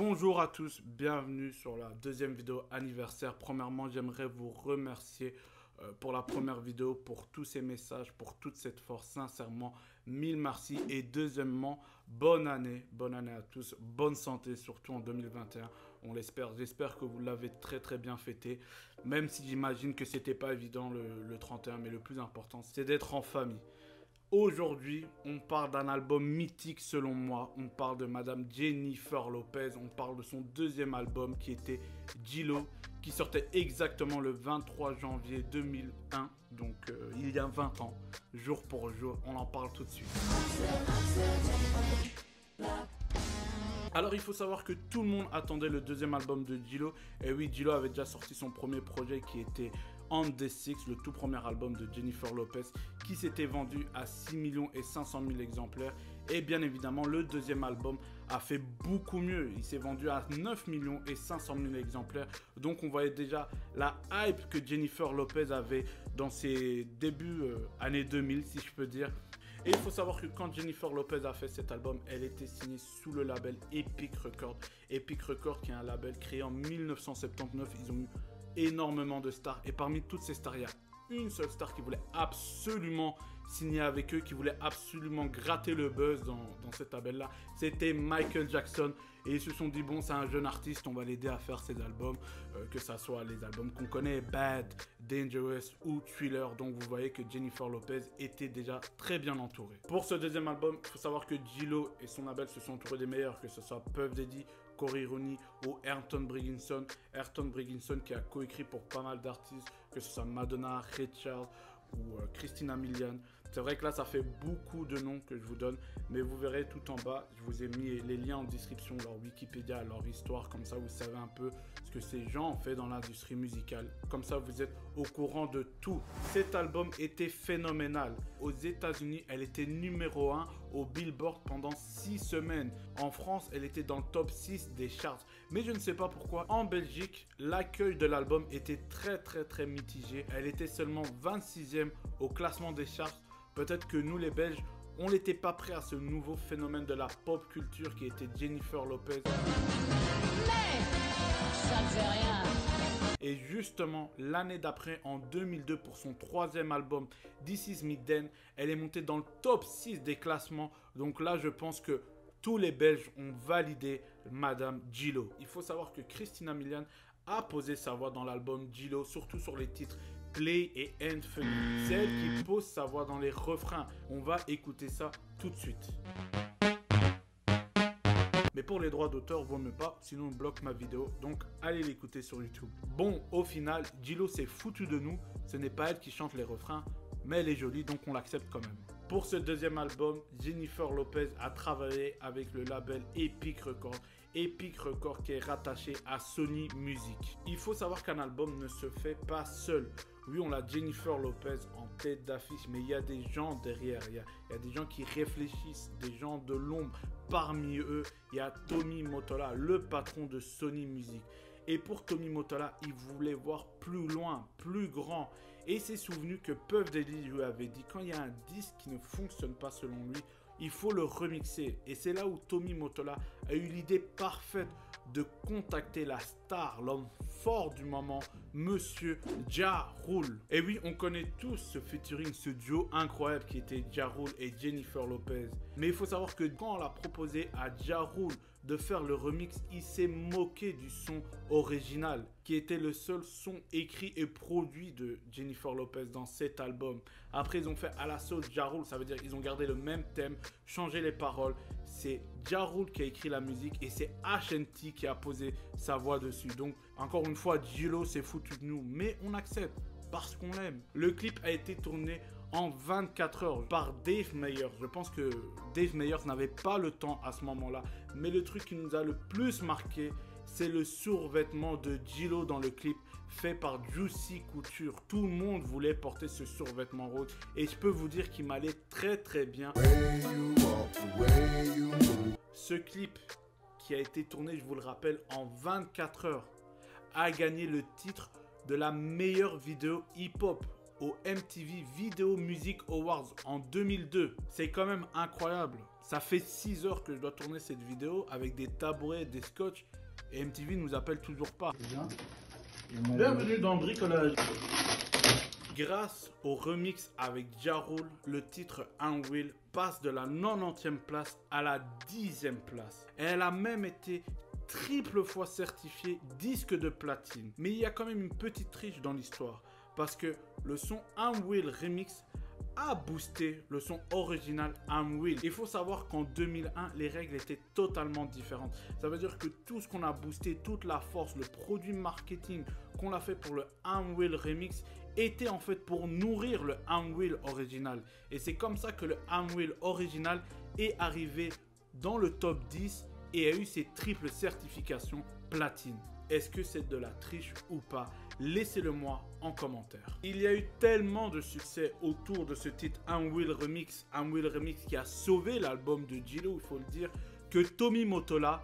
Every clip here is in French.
Bonjour à tous, bienvenue sur la deuxième vidéo anniversaire. Premièrement, j'aimerais vous remercier pour la première vidéo, pour tous ces messages, pour toute cette force. Sincèrement, mille merci. Et deuxièmement, bonne année à tous, bonne santé, surtout en 2021. On l'espère, j'espère que vous l'avez très bien fêté. Même si j'imagine que c'était pas évident le 31, mais le plus important, c'est d'être en famille. Aujourd'hui, on parle d'un album mythique selon moi. On parle de Madame Jennifer Lopez. On parle de son deuxième album qui était J-Lo, qui sortait exactement le 23 janvier 2001. Donc il y a 20 ans, jour pour jour. On en parle tout de suite. Alors il faut savoir que tout le monde attendait le deuxième album de J-Lo. Et oui, J-Lo avait déjà sorti son premier projet qui était On the Six, le tout premier album de Jennifer Lopez, qui s'était vendu à 6 500 000 exemplaires. Et bien évidemment, le deuxième album a fait beaucoup mieux. Il s'est vendu à 9 500 000 exemplaires. Donc on voyait déjà la hype que Jennifer Lopez avait dans ses débuts années 2000, si je peux dire. Et il faut savoir que quand Jennifer Lopez a fait cet album, elle était signée sous le label Epic Records. Epic Records qui est un label créé en 1979. Ils ont eu énormément de stars. Et parmi toutes ces stars, il y a une seule star qui voulait absolument signer avec eux, qui voulait absolument gratter le buzz dans cet label-là. C'était Michael Jackson. Et ils se sont dit, bon, c'est un jeune artiste, on va l'aider à faire ses albums, que ça soit les albums qu'on connaît, Bad, Dangerous ou Thriller. Donc vous voyez que Jennifer Lopez était déjà très bien entourée. Pour ce deuxième album, il faut savoir que J-Lo et son label se sont entourés des meilleurs, que ce soit Puff Daddy, Cory Rooney ou Ayrton Brigginson. Ayrton Brigginson qui a coécrit pour pas mal d'artistes, que ce soit Madonna, Ray Charles ou Christina Milian. C'est vrai que là, ça fait beaucoup de noms que je vous donne, mais vous verrez tout en bas, je vous ai mis les liens en description, leur Wikipédia, leur histoire, comme ça vous savez un peu ce que ces gens ont fait dans l'industrie musicale. Comme ça, vous êtes au courant de tout. Cet album était phénoménal. Aux États-Unis, elle était numéro 1 au Billboard pendant 6 semaines. En France, elle était dans le top 6 des charts. Mais je ne sais pas pourquoi, en Belgique, l'accueil de l'album était très mitigé. Elle était seulement 26e au classement des charts. Peut-être que nous, les Belges, on n'était pas prêts à ce nouveau phénomène de la pop culture qui était Jennifer Lopez. Mais ça ne fait rien. Et justement, l'année d'après, en 2002, pour son troisième album, This Is Me Then, elle est montée dans le top 6 des classements. Donc là, je pense que tous les Belges ont validé Madame J-Lo. Il faut savoir que Christina Milian a posé sa voix dans l'album J-Lo, surtout sur les titres Play et End Funny. C'est elle qui pose sa voix dans les refrains. On va écouter ça tout de suite. Mais pour les droits d'auteur, vaut mieux pas, sinon on bloque ma vidéo. Donc allez l'écouter sur YouTube. Bon, au final, J-Lo s'est foutu de nous. Ce n'est pas elle qui chante les refrains, mais elle est jolie, donc on l'accepte quand même. Pour ce deuxième album, Jennifer Lopez a travaillé avec le label Epic Records. Epic Records qui est rattaché à Sony Music. Il faut savoir qu'un album ne se fait pas seul. Oui, on a Jennifer Lopez en tête d'affiche, mais il y a des gens derrière. Il y a des gens qui réfléchissent, des gens de l'ombre. Parmi eux, il y a Tommy Mottola, le patron de Sony Music. Et pour Tommy Mottola, il voulait voir plus loin, plus grand. Et il s'est souvenu que Puff Daddy lui avait dit, quand il y a un disque qui ne fonctionne pas selon lui, il faut le remixer. Et c'est là où Tommy Mottola a eu l'idée parfaite de contacter la star, l'homme fort du moment, Monsieur Ja Rule. Et oui, on connaît tous ce featuring, ce duo incroyable qui était Ja Rule et Jennifer Lopez. Mais il faut savoir que quand on l'a proposé à Ja Rule de faire le remix, il s'est moqué du son original, qui était le seul son écrit et produit de Jennifer Lopez dans cet album. Après, ils ont fait à la sauce Ja Rule, ça veut dire qu'ils ont gardé le même thème, changé les paroles. C'est Ja Rule qui a écrit la musique et c'est Ashanti qui a posé sa voix dessus. Donc, encore une fois, J-Lo s'est foutu de nous, mais on accepte parce qu'on l'aime. Le clip a été tourné en 24 heures par Dave Meyers. Je pense que Dave Meyers n'avait pas le temps à ce moment-là. Mais le truc qui nous a le plus marqué, c'est le survêtement de J-Lo dans le clip fait par Juicy Couture. Tout le monde voulait porter ce survêtement rose et je peux vous dire qu'il m'allait très bien. Ce clip qui a été tourné, je vous le rappelle, en 24 heures, a gagné le titre de la meilleure vidéo hip-hop aux MTV Video Music Awards en 2002. C'est quand même incroyable. Ça fait 6 heures que je dois tourner cette vidéo avec des tabourets, des scotch et MTV nous appelle toujours pas. Bienvenue dans le bricolage. Grâce au remix avec Ja Rule, le titre Un Will passe de la 90e place à la 10e place. Et elle a même été triple fois certifiée disque de platine. Mais il y a quand même une petite triche dans l'histoire. Parce que le son Un Will remix a boosté le son original I'm Will. Il faut savoir qu'en 2001, les règles étaient totalement différentes. Ça veut dire que tout ce qu'on a boosté, toute la force, le produit marketing qu'on a fait pour le I'm Will remix était en fait pour nourrir le I'm Will original. Et c'est comme ça que le I'm Will original est arrivé dans le top 10 et a eu ses triples certifications platine. Est-ce que c'est de la triche ou pas? Laissez-le moi en commentaire. Il y a eu tellement de succès autour de ce titre I'm Will Remix qui a sauvé l'album de Djilo, il faut le dire, que Tommy Mottola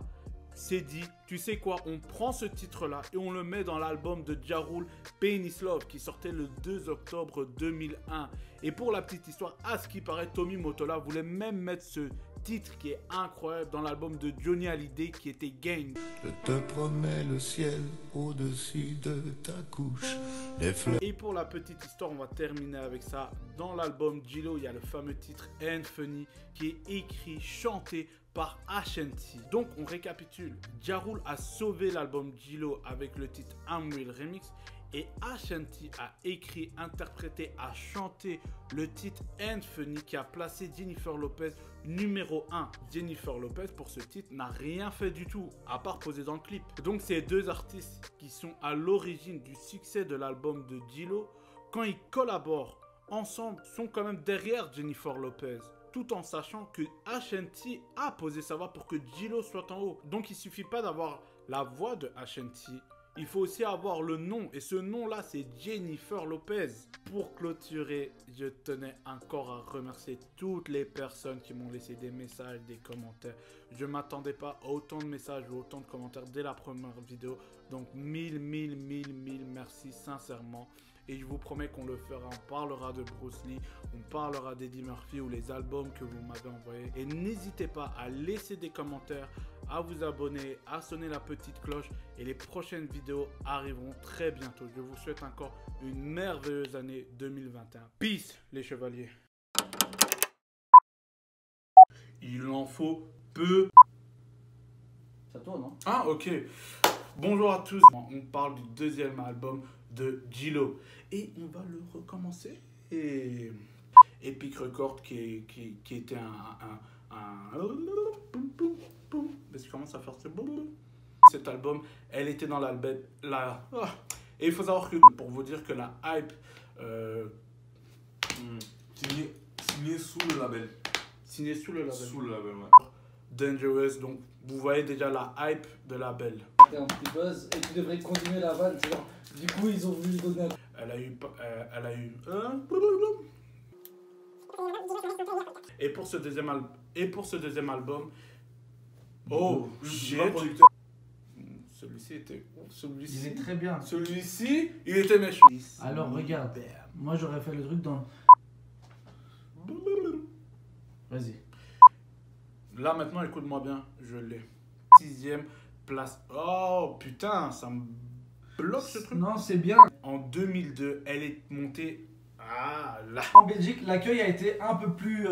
s'est dit, tu sais quoi, on prend ce titre-là et on le met dans l'album de Ja Rule, Pain is Love, qui sortait le 2 octobre 2001. Et pour la petite histoire, à ce qui paraît, Tommy Mottola voulait même mettre ce titre qui est incroyable dans l'album de Johnny Hallyday qui était Gang. Je te promets le ciel au-dessus de ta couche, les fleurs. Et pour la petite histoire, on va terminer avec ça. Dans l'album Djilo, il y a le fameux titre Ain't Funny qui est écrit, chanté par Ashanti. Donc on récapitule. Ja Rule a sauvé l'album Djilo avec le titre I'm Will Remix. Et Ashanti a écrit, interprété, a chanté le titre Ain't Funny qui a placé Jennifer Lopez numéro 1. Jennifer Lopez pour ce titre n'a rien fait du tout à part poser dans le clip. Donc ces deux artistes qui sont à l'origine du succès de l'album de Djilo, quand ils collaborent ensemble, sont quand même derrière Jennifer Lopez. Tout en sachant que Ashanti a posé sa voix pour que Djilo soit en haut. Donc il ne suffit pas d'avoir la voix de Ashanti. Il faut aussi avoir le nom. Et ce nom-là, c'est Jennifer Lopez. Pour clôturer, je tenais encore à remercier toutes les personnes qui m'ont laissé des messages, des commentaires. Je ne m'attendais pas à autant de messages ou autant de commentaires dès la première vidéo. Donc, mille merci sincèrement. Et je vous promets qu'on le fera. On parlera de Bruce Lee, on parlera d'Eddie Murphy ou les albums que vous m'avez envoyés. Et n'hésitez pas à laisser des commentaires, à vous abonner, à sonner la petite cloche. Et les prochaines vidéos arriveront très bientôt. Je vous souhaite encore une merveilleuse année 2021. Peace les chevaliers. Il en faut peu. Ça tourne, non? Ah ok. Bonjour à tous. On parle du deuxième album de Djilo. Et on va le recommencer. Et Epic Records qui était parce qu'il commence à faire ce cet album, elle était dans l'album et il faut savoir que pour vous dire que la hype signé sous le label. Signé sous le label. Sous le label, ouais. Dangerous, donc vous voyez déjà la hype de la belle. T'as un petit buzz et tu devrais continuer la vanne, tu vois. Du coup, ils ont voulu lui donner un... Elle a eu et pour ce deuxième album, oh shit, celui-ci était ouf, celui-ci. Il est très bien. Celui-ci, il était méchant. Alors regarde, moi j'aurais fait le truc dans... Vas-y. Là maintenant, écoute-moi bien, je l'ai. 6e place. Oh putain, ça me bloque ce truc. Non, c'est bien. En 2002, elle est montée. Ah là. En Belgique, l'accueil a été un peu plus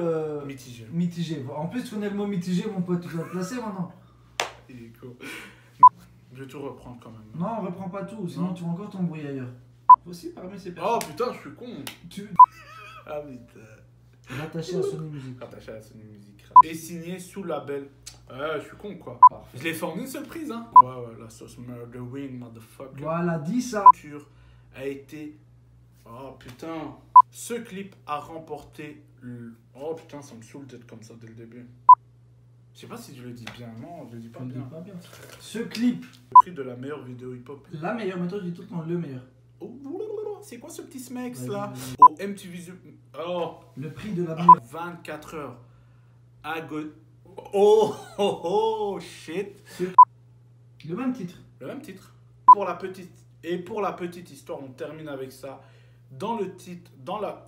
Mitigé. mitigé. En plus, tu connais le mot mitigé, mon pote, tu dois te placer maintenant. Il est cool. Je vais tout reprendre quand même. Non, reprends pas tout, sinon Non. tu vas encore t'embrouiller ailleurs. Aussi parmi ces Oh personnes. putain, je suis con. Tu Ah putain. rattaché à Sony Music. Rattaché à Sony Music. Et signé sous label. Ouais, je suis con quoi. Parfait. Je l'ai fait en une seule prise, hein. Ouais, la sauce Murder Wing, motherfucker. Voilà, dis ça. A été. Oh putain. Ce clip a remporté. Oh putain, ça me saoule d'être comme ça dès le début. Je sais pas si je le dis bien. Non, je le dis pas Tu le dis bien. pas bien. Ce clip, Le prix de la meilleure vidéo hip-hop. la meilleure méthode, je dis tout le temps le meilleur. Oh, c'est quoi ce petit smeg Vas-y, là? vas-y. Au MTV. Oh, Le prix de la meilleure. 24 heures. Oh, shit. Le même titre. Le même titre. Pour la petite histoire, on termine avec ça. Dans le titre, dans la...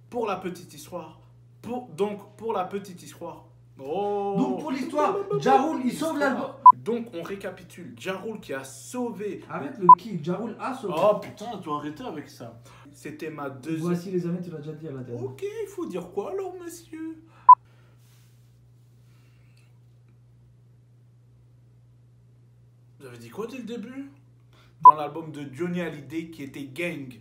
pour la petite histoire. Pour la petite histoire. Oh. Donc pour l'histoire, Ja Rule, il sauve l'album. Donc on récapitule. Ja Rule qui a sauvé... Arrête le qui, Ja Rule a sauvé. Oh putain, tu dois arrêter avec ça. C'était ma deuxième... Voici les amis, tu l'as déjà dit à la dernière. Ok, il faut dire quoi alors, monsieur? Vous avez dit quoi dès le début? Dans l'album de Johnny Hallyday qui était Gang.